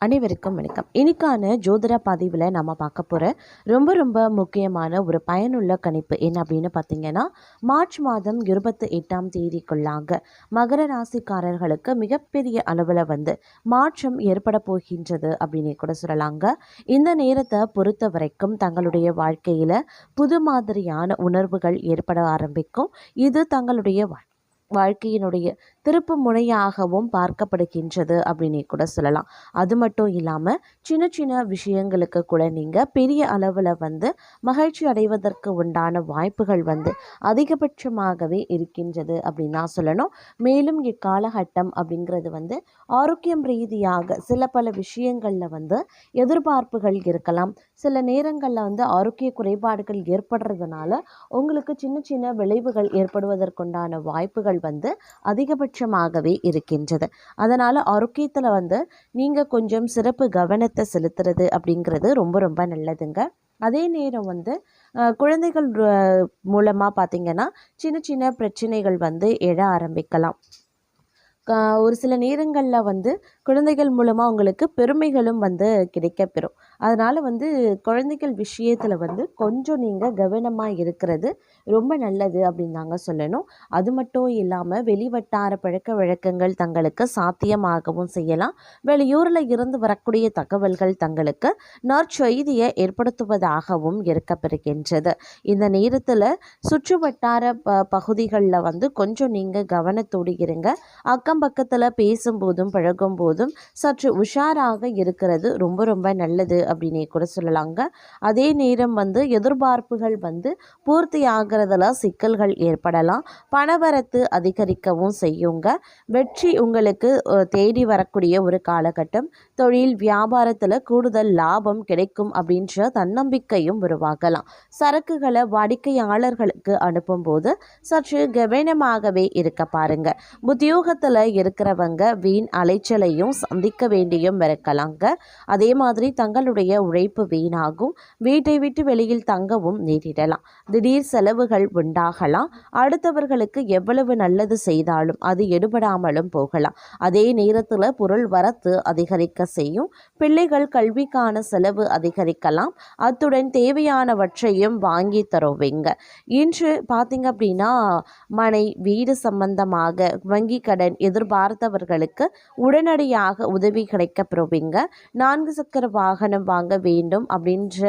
அனைவருக்கும் வணக்கம். இன்னைக்கான ஜோதிட பதிவில் நம்ம பார்க்க போகிற ரொம்ப முக்கியமான ஒரு பயனுள்ள கணிப்பு என்ன அப்படின்னு பார்த்தீங்கன்னா, மார்ச் மாதம் 28ஆம் தேதிக்குள்ளாக மகர ராசிக்காரர்களுக்கு மிகப்பெரிய அளவில் மாற்றம் ஏற்பட போகின்றது அப்படின்னு கூட சொல்லலாங்க. இந்த நேரத்தை பொறுத்த வரைக்கும் தங்களுடைய வாழ்க்கையில் புது மாதிரியான உணர்வுகள் ஏற்பட ஆரம்பிக்கும். இது தங்களுடைய வாழ்க்கையினுடைய திருப்பு முனையாகவும் பார்க்கப்படுகின்றது அப்படின்னு கூட சொல்லலாம். அது மட்டும் இல்லாமல் சின்ன சின்ன விஷயங்களுக்கு கூட நீங்கள் பெரிய அளவில் மகிழ்ச்சி அடைவதற்கு உண்டான வாய்ப்புகள் அதிகபட்சமாகவே இருக்கின்றது அப்படின்னு தான் சொல்லணும். மேலும் இக்காலகட்டம் அப்படிங்கிறது ஆரோக்கியம் ரீதியாக சில பல விஷயங்களில் எதிர்பார்ப்புகள் இருக்கலாம். சில நேரங்களில் ஆரோக்கிய குறைபாடுகள் ஏற்படுறதுனால உங்களுக்கு சின்ன சின்ன விளைவுகள் ஏற்படுவதற்குண்டான வாய்ப்புகள் அதிகபட்சமாகவே இருக்கின்றது. அதனால் ஆரோக்கியத்தில் நீங்கள் கொஞ்சம் சிறப்பு கவனத்தை செலுத்துறது அப்படிங்கிறது ரொம்ப நல்லதுங்க. அதே நேரம் குழந்தைகள் மூலமாக பார்த்திங்கன்னா சின்ன சின்ன பிரச்சனைகள் எழ ஆரம்பிக்கலாம். ஒரு சில நேரங்களில் குழந்தைகள் மூலமாக உங்களுக்கு பெருமைகளும் கிடைக்கப்பெறும். அதனால் குழந்தைகள் விஷயத்தில் கொஞ்சம் நீங்கள் கவனமாக இருக்கிறது ரொம்ப நல்லது அப்படின்னு தாங்க சொல்லணும். அது மட்டும் இல்லாமல் வெளிவட்டார பழக்க வழக்கங்கள் தங்களுக்கு சாத்தியமாகவும் செய்யலாம். வெளியூரில் இருந்து வரக்கூடிய தகவல்கள் தங்களுக்கு நற்செய்தியை ஏற்படுத்துவதாகவும் இருக்கப்பெறுகின்றது. இந்த நேரத்தில் சுற்று வட்டார பகுதிகளில் கொஞ்சம் நீங்கள் கவனத்தோடு இருங்க. அக்கம் பக்கத்தில் பேசும்போதும் பழகும் போதும் சற்று உஷாராக இருக்கிறது ரொம்ப நல்லது அப்படின்னே கூட சொல்லலாங்க. அதே நேரம் எதிர்பார்ப்புகள் பூர்த்தி ஆகிறதுல சிக்கல்கள் ஏற்படலாம். பணவரத்து அதிகரிக்கவும் செய்யுங்க. வெற்றி உங்களுக்கு தேடி வரக்கூடிய ஒரு காலகட்டம். தொழில் வியாபாரத்தில் கூடுதல் லாபம் கிடைக்கும் அப்படின்ற தன்னம்பிக்கையும் உருவாகலாம். சரக்குகளை வாடிக்கையாளர்களுக்கு அனுப்பும்போது சற்று கவனமாகவே இருக்க பாருங்க. உத்தியோகத்தில் இருக்கிறவங்க வீண் அலைச்சலையும் சந்திக்க வேண்டியும் இருக்கலாங்க. அதே மாதிரி தங்களுடைய உழைப்பு வீணாகும். வீட்டை விட்டு வெளியில் தங்கவும் நேரிடலாம். திடீர் செலவுகள் உண்டாகலாம். அடுத்தவர்களுக்கு எவ்வளவு நல்லது செய்தாலும் அது எடுபடாமலும் போகலாம். அதே நேரத்தில் பொருள் வரத்து அதிகரிக்க செய்யும். பிள்ளைகள் கல்விக்கான செலவு அதிகரிக்கலாம். அத்துடன் தேவையானவற்றையும் வாங்கி தருவீங்க. இன்று பார்த்தீங்க அப்படின்னா மனை வீடு சம்பந்தமாக வங்கி கடன் எதிர்பார்த்தவர்களுக்கு உடனடியாக உதவி கிடைக்கப்பெறுவீங்க. 4 சக்கர வாகனம் வாங்க வேண்டும் அப்படின்ற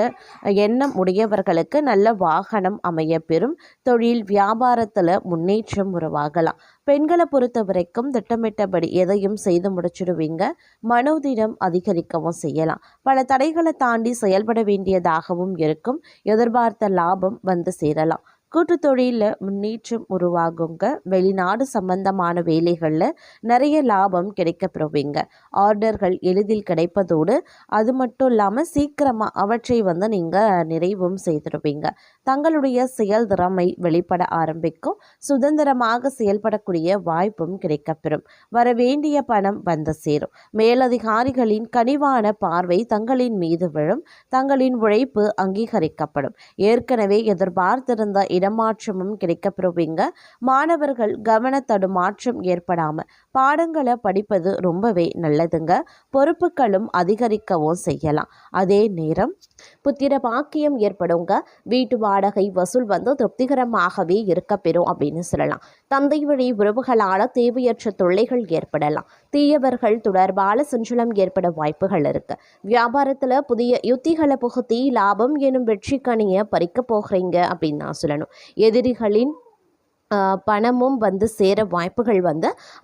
எண்ணம் உடையவர்களுக்கு நல்ல வாகனம் அமையப்பெறும். தொழில் வியாபாரத்தில் முன்னேற்றம் உருவாகலாம். பெண்களை பொறுத்த வரைக்கும் திட்டமிட்டபடி எதையும் செய்து முடிச்சிடுவீங்க. மனோதிடம் அதிகரிக்கவும் செய்யலாம். பல தடைகளை தாண்டி செயல்பட வேண்டியதாகவும் இருக்கும். எதிர்பார்த்த லாபம் சேரலாம். கூட்டு தொழிலில் முன்னேற்றம் உருவாகுங்க. வெளிநாடு சம்பந்தமான வேலைகளில் நிறைய லாபம் கிடைக்கப்பெறுவீங்க. ஆர்டர்கள் எளிதில் கிடைப்பதோடு அது மட்டும் இல்லாமல் சீக்கிரமாக அவற்றை நீங்கள் நிறைவும் செய்திருவீங்க. தங்களுடைய செயல் திறமை வெளிப்பட ஆரம்பிக்கும். சுதந்திரமாக செயல்படக்கூடிய வாய்ப்பும் கிடைக்கப்பெறும். வரவேண்டிய பணம் சேரும். மேலதிகாரிகளின் கனிவான பார்வை தங்களின் மீது விழும். தங்களின் உழைப்பு அங்கீகரிக்கப்படும். ஏற்கனவே எதிர்பார்த்திருந்த இடமாற்றமும் கிடைக்கப்பெறுவீங்க. மாணவர்கள் கவன தடுமாற்றம் ஏற்படாம பாடங்களை படிப்பது ரொம்பவே நல்லதுங்க. பொறுப்புகளும் அதிகரிக்கவும் செய்யலாம். அதே நேரம் புத்திர பாக்கியம் ஏற்படுங்க. வீட்டு வாடகை வசூல் திருப்திகரமாகவே இருக்கப்பெறும் அப்படின்னு சொல்லலாம். தந்தை வழி உறவுகளால் தேவையற்ற தொல்லைகள் ஏற்படலாம். தீயவர்கள் தொடர்பான சஞ்சலம் ஏற்பட வாய்ப்புகள் இருக்கு. வியாபாரத்தில் புதிய யுத்திகளை புகுத்தி லாபம் எனும் வெற்றி கனியை பறிக்க போகிறீங்க அப்படின்னு நான் சொல்லணும். எதிரிகளின் பணமும் சேர வாய்ப்புகள்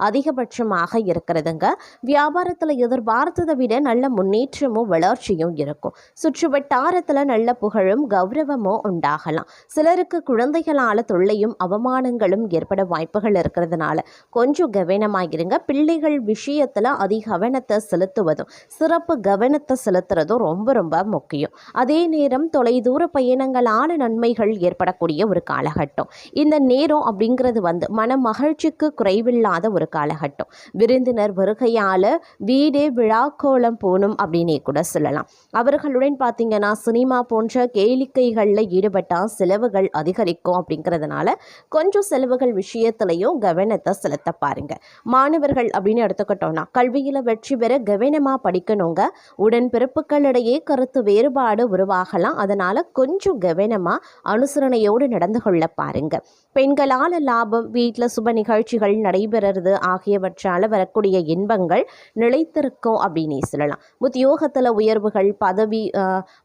அதிகபட்சமாக இருக்கிறதுங்க. வியாபாரத்தில் எதிர்பார்த்ததை விட நல்ல முன்னேற்றமும் வளர்ச்சியும் இருக்கும். சுற்று வட்டாரத்தில் நல்ல புகழும் கௌரவமும் உண்டாகலாம். சிலருக்கு குழந்தைகளால் தொல்லையும் அவமானங்களும் ஏற்பட வாய்ப்புகள் இருக்கிறதுனால கொஞ்சம் கவனமாகிருங்க. பிள்ளைகள் விஷயத்தில் அதிக கவனத்தை செலுத்துவதும் சிறப்பு கவனத்தை செலுத்துறதும் ரொம்ப முக்கியம். அதே நேரம் தொலைதூர பயணங்களான நன்மைகள் ஏற்படக்கூடிய ஒரு காலகட்டம். இந்த நேரம் அப்படிங்கிறது வந்து மன மகிழ்ச்சிக்கு குறைவில்லாத ஒரு காலகட்டம். விருந்தினர் வருகையால் வீடே விழாக்கோலம் போகணும் அப்படின்னே கூட சொல்லலாம். அவர்களுடன் பார்த்தீங்கன்னா சினிமா போன்ற கேளிக்கைகளில் ஈடுபட்டால் செலவுகள் அதிகரிக்கும். அப்படிங்கிறதுனால கொஞ்சம் செலவுகள் விஷயத்திலையும் கவனத்தை செலுத்த பாருங்க. மாணவர்கள் அப்படின்னு எடுத்துக்கிட்டோம்னா கல்வியில் வெற்றி பெற கவனமாக படிக்கணுங்க. உடன்பிறப்புகளிடையே கருத்து வேறுபாடு உருவாகலாம். அதனால் கொஞ்சம் கவனமாக அனுசரணையோடு நடந்து கொள்ள பாருங்க. பெண்களால் லாபம், வீட்டில் சுப நிகழ்ச்சிகள் நடைபெறுறது ஆகியவற்றால் வரக்கூடிய இன்பங்கள் நிலைத்திருக்கும் அப்படின்னே சொல்லலாம். உத்தியோகத்தில் உயர்வுகள்,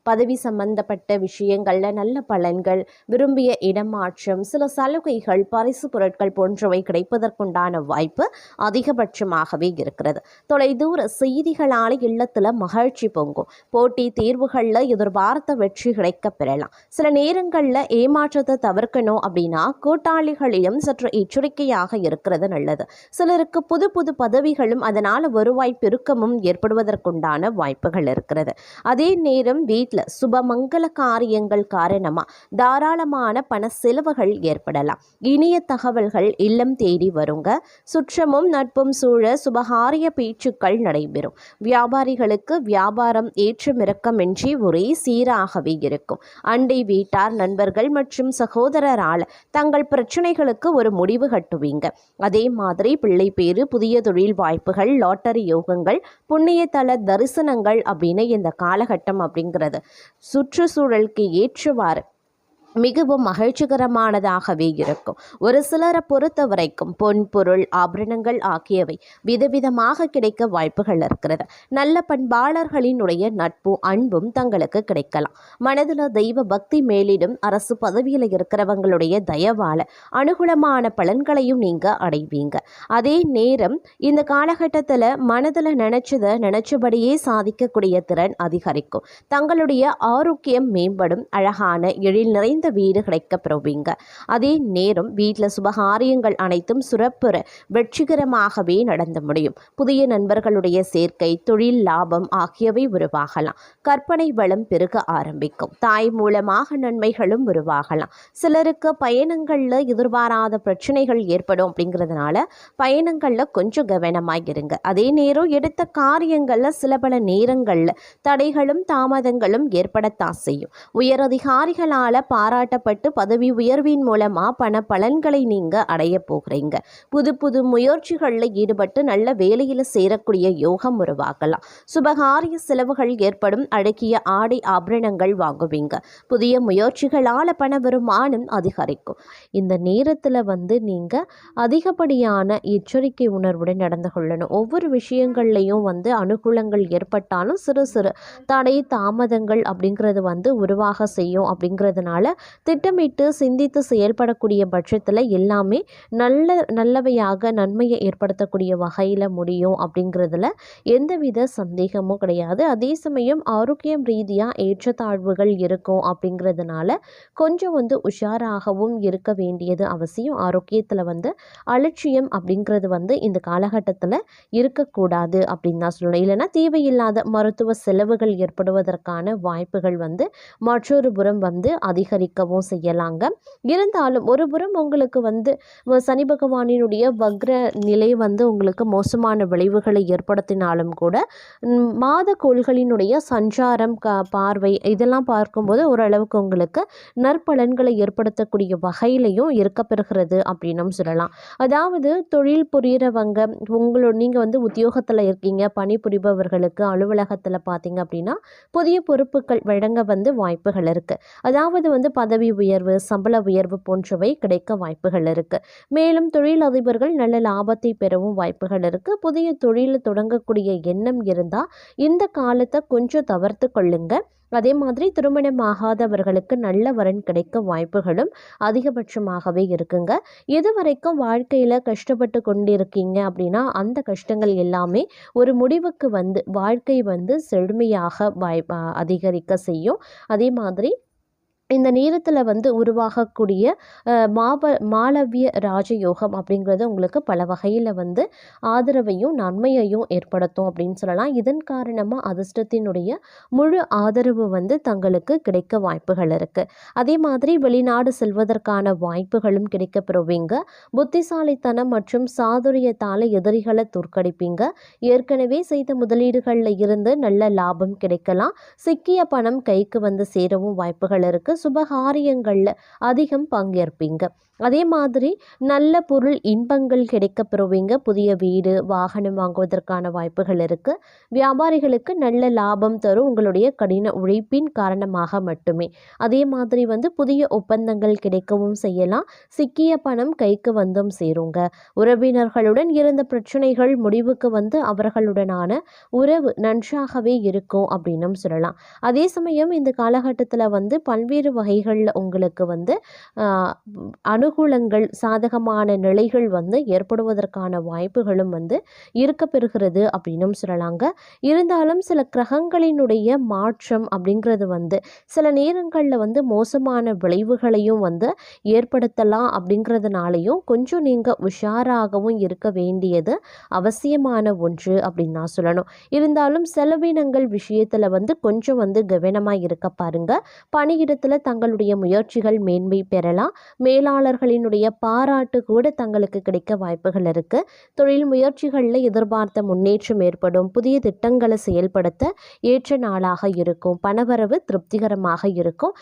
பதவி சம்பந்தப்பட்ட விஷயங்களில் நல்ல பலன்கள், விரும்பிய இடமாற்றம், சில சலுகைகள், பரிசு பொருட்கள் போன்றவை கிடைப்பதற்குண்டான வாய்ப்பு அதிகபட்சமாகவே இருக்கிறது. தொலைதூர செய்திகளால் இல்லத்தில் மகிழ்ச்சி பொங்கும். போட்டி தேர்வுகளில் எதிர்பார்த்த வெற்றி கிடைக்க பெறலாம். சில நேரங்களில் ஏமாற்றத்தை தவிர்க்கணும் அப்படின்னா கூட்டாளிகளிடம் சற்று எச்சரிக்கையாக இருக்கிறது நல்லது. சிலருக்கு புது புது பதவிகளும் அதனால் வருவாய் பெருக்கமும் ஏற்படுவதற்குண்டான வாய்ப்புகள் இருக்கிறது. அதே நேரம் வீட்டில் சுபமங்கல காரியங்கள் காரணமாக தாராளமான பண செலவுகள் ஏற்படலாம். இனிய தகவல்கள் இல்லம் தேடி வருங்க. சுற்றமும் நட்பும் சூழ சுபகாரிய பேச்சுக்கள் நடைபெறும். வியாபாரிகளுக்கு வியாபாரம் ஏற்றமிறக்கமின்றி ஒரே சீராகவே இருக்கும். அண்டை வீட்டார், நண்பர்கள் மற்றும் சகோதரரால் தங்கள் பிரச்சனைகளுக்கு ஒரு முடிவு கட்டுவீங்க. அதே மாதிரி பிள்ளை பேரு, புதிய தொழில் வாய்ப்புகள், லாட்டரி யோகங்கள், புண்ணிய தல தரிசனங்கள் அப்படின்னு இந்த காலகட்டம் அப்படிங்கிறது சுற்றுச்சூழலுக்கு ஏற்றவாறு மிகவும் மகிழ்ச்சிகரமானதாகவே இருக்கும். ஒரு சிலரை பொறுத்த வரைக்கும் பொன் பொருள் ஆபரணங்கள் ஆகியவை விதவிதமாக கிடைக்க வாய்ப்புகள் இருக்கிறது. நல்ல பண்பாளர்களினுடைய நட்பும் அன்பும் தங்களுக்கு கிடைக்கலாம். மனதில் தெய்வ பக்தி மேலிடும். அரசு பதவியில் இருக்கிறவங்களுடைய தயவால அனுகூலமான பலன்களையும் நீங்க அடைவீங்க. அதே நேரம் இந்த காலகட்டத்தில் மனதில் நினைச்சபடியே சாதிக்கக்கூடிய திறன் அதிகரிக்கும். தங்களுடைய ஆரோக்கியம் மேம்படும். அழகான எழில் நிறைந்த வீடு கிடைக்க பெறுவீங்க. அதே நேரம் வீட்டில் சுபகாரியங்கள் அனைத்தும் சிறப்புற வெற்றிகரமாகவே நடந்து முடியும். புதிய நண்பர்களுடைய சேர்க்கை, தொழில் லாபம் ஆகியவை உருவாகலாம். கற்பனை வளம் பெருக ஆரம்பிக்கும். தாய் மூலமாக நன்மைகளும் உருவாகலாம். சிலருக்கு பயணங்களில் எதிர்பாராத பிரச்சனைகள் ஏற்படும். அப்படிங்கிறதுனால பயணங்களில் கொஞ்சம் கவனமாக இருங்க. அதே நேரம் எடுத்த காரியங்களில் சில பல நேரங்களில் தடைகளும் தாமதங்களும் ஏற்படத்தான் செய்யும். உயரதிகாரிகளால் பாராட்டப்பட்டு பதவி உயர்வின் மூலமா பண பலன்களை நீங்க அடைய போகிறீங்க. புது புது முயற்சிகளில் ஈடுபட்டு நல்ல வேலையில் சேரக்கூடிய யோகம் உருவாகலாம். சுபகாரிய செலவுகள் ஏற்படும். அழகிய ஆடை ஆபரணங்கள் வாங்குவீங்க. புதிய முயற்சிகளால் பண வருமானம் அதிகரிக்கும். இந்த நேரத்தில் நீங்க அதிகப்படியான எச்சரிக்கை உணர்வுடன் நடந்து கொள்ளணும். ஒவ்வொரு விஷயங்கள்லையும் அனுகூலங்கள் ஏற்பட்டாலும் சிறு சிறு தடை தாமதங்கள் அப்படிங்கிறது உருவாக செய்யும். அப்படிங்கிறதுனால திட்டமிட்டு சிந்தித்து செயல்படக்கூடிய பட்சத்தில் எல்லாமே நல்லவையாக நன்மையை ஏற்படுத்தக்கூடிய வகையில் முடியும். அப்படிங்கிறதுல எந்தவித சந்தேகமும் கிடையாது. அதே சமயம் ஆரோக்கியம் ரீதியாக ஏற்றத்தாழ்வுகள் இருக்கும். அப்படிங்கிறதுனால கொஞ்சம் உஷாராகவும் இருக்க வேண்டியது அவசியம். ஆரோக்கியத்தில் அலட்சியம் அப்படிங்கிறது இந்த காலகட்டத்தில் இருக்கக்கூடாது அப்படின்னு தான் சொல்லணும். இல்லைன்னா தேவையில்லாத மருத்துவ செலவுகள் ஏற்படுவதற்கான வாய்ப்புகள் மற்றொரு புறம் அதிகரிக்கவும் செய்யலாங்க. இருந்தாலும் ஒரு புறம் உங்களுக்கு சனி பகவானினுடைய வக்ர நிலை உங்களுக்கு மோசமான விளைவுகளை ஏற்படுத்தினாலும் கூட மாத கோள்களினுடைய சஞ்சாரம், பார்வை இதெல்லாம் பார்க்கும்போது ஓரளவுக்கு உங்களுக்கு நற்பலன்களை ஏற்படுத்தக்கூடிய வகையிலையும் இருக்கப்பெறுகிறது அப்படின்னும் சொல்லலாம். அதாவது தொழில் புரிகிறவங்க, நீங்கள் உத்தியோகத்தில் இருக்கீங்க, பணிபுரிபவர்களுக்கு அலுவலகத்தில் பார்த்தீங்க அப்படின்னா புதிய பொறுப்புகள் வழங்க வாய்ப்புகள் இருக்குது. அதாவது பதவி உயர்வு, சம்பள உயர்வு போன்றவை கிடைக்க வாய்ப்புகள் இருக்குது. மேலும் தொழிலதிபர்கள் நல்ல லாபத்தை பெறவும் வாய்ப்புகள் இருக்குது. புதிய தொழில் தொடங்கக்கூடிய எண்ணம் இருந்தால் இந்த காலத்தை கொஞ்சம் தவிர்த்து கொள்ளுங்க. அதே மாதிரி திருமணமாகாதவர்களுக்கு நல்ல வரன் கிடைக்க வாய்ப்புகளும் அதிகபட்சமாகவே இருக்குங்க. எது வரைக்கும் வாழ்க்கையில் கஷ்டப்பட்டு கொண்டிருக்கீங்க அப்படின்னா அந்த கஷ்டங்கள் எல்லாமே ஒரு முடிவுக்கு வாழ்க்கை செழுமையாக அதிகரிக்க செய்யும். அதே மாதிரி இந்த நேரத்தில் வந்து உருவாகக்கூடிய மாளவிய ராஜயோகம் அப்படிங்கிறது உங்களுக்கு பல வகையில் வந்து ஆதரவையும் நன்மையையும் ஏற்படுத்தும் அப்படின்னு சொல்லலாம். இதன் காரணமாக அதிர்ஷ்டத்தினுடைய முழு ஆதரவு வந்து தங்களுக்கு கிடைக்க வாய்ப்புகள் இருக்குது. அதே மாதிரி வெளிநாடு செல்வதற்கான வாய்ப்புகளும் கிடைக்கப்பெறுவீங்க. புத்திசாலித்தனம் மற்றும் சாதுரியத்தால் எதிரிகளை தோற்கடிப்பீங்க. ஏற்கனவே செய்த முதலீடுகளில் இருந்து நல்ல லாபம் கிடைக்கலாம். சிக்கிய பணம் கைக்கு வந்து சேரவும் வாய்ப்புகள் இருக்குது. சுபகாரியங்களில் அதிகம் பங்கேற்பீங்க. அதே மாதிரி நல்ல பொருள் இன்பங்கள் கிடைக்க பெறுவீங்க. புதிய வீடு வாகனம் வாங்குவதற்கான வாய்ப்புகள் இருக்குது. வியாபாரிகளுக்கு நல்ல லாபம் தரும் உங்களுடைய கடின உழைப்பின் காரணமாக மட்டுமே. அதே மாதிரி வந்து புதிய ஒப்பந்தங்கள் கிடைக்கவும் செய்யலாம். சிக்கிய பணம் கைக்கு வந்தும் சேருங்க. உறவினர்களுடன் இருந்த பிரச்சனைகள் முடிவுக்கு வந்து அவர்களுடனான உறவு நன்றாகவே இருக்கும் அப்படின்னும் சொல்லலாம். அதே சமயம் இந்த காலகட்டத்தில் வந்து பல்வேறு வகைகளில் உங்களுக்கு வந்து அனுகூலங்கள் சாதகமான நிலைகள் வந்து ஏற்படுவதற்கான வாய்ப்புகளும் வந்து இருக்க பெறுகிறது அப்படின்னும் சொல்லலாங்க. இருந்தாலும் சில கிரகங்களினுடைய மாற்றம் அப்படிங்கிறது வந்து சில நேரங்களில் வந்து மோசமான விளைவுகளையும் வந்து ஏற்படுத்தலாம். அப்படிங்கிறதுனாலையும் கொஞ்சம் நீங்கள் உஷாராகவும் இருக்க வேண்டியது அவசியமான ஒன்று அப்படின்னு நான் சொல்லணும். இருந்தாலும் செலவினங்கள் விஷயத்தில் வந்து கொஞ்சம் வந்து கவனமாக இருக்க பாருங்க. பணியிடத்தில் தங்களுடைய முயற்சிகள் மேன்மை பெறலாம். மேலாளர்களினுடைய பாராட்டு கூட தங்களுக்கு கிடைக்க வாய்ப்புகள் இருக்கு. தொழில் முயற்சிகளில் எதிர்பார்த்த முன்னேற்றம் ஏற்படும். புதிய திட்டங்களை செயல்படுத்த ஏற்ற நாளாக இருக்கும். பணவரவு திருப்திகரமாக இருக்கும்.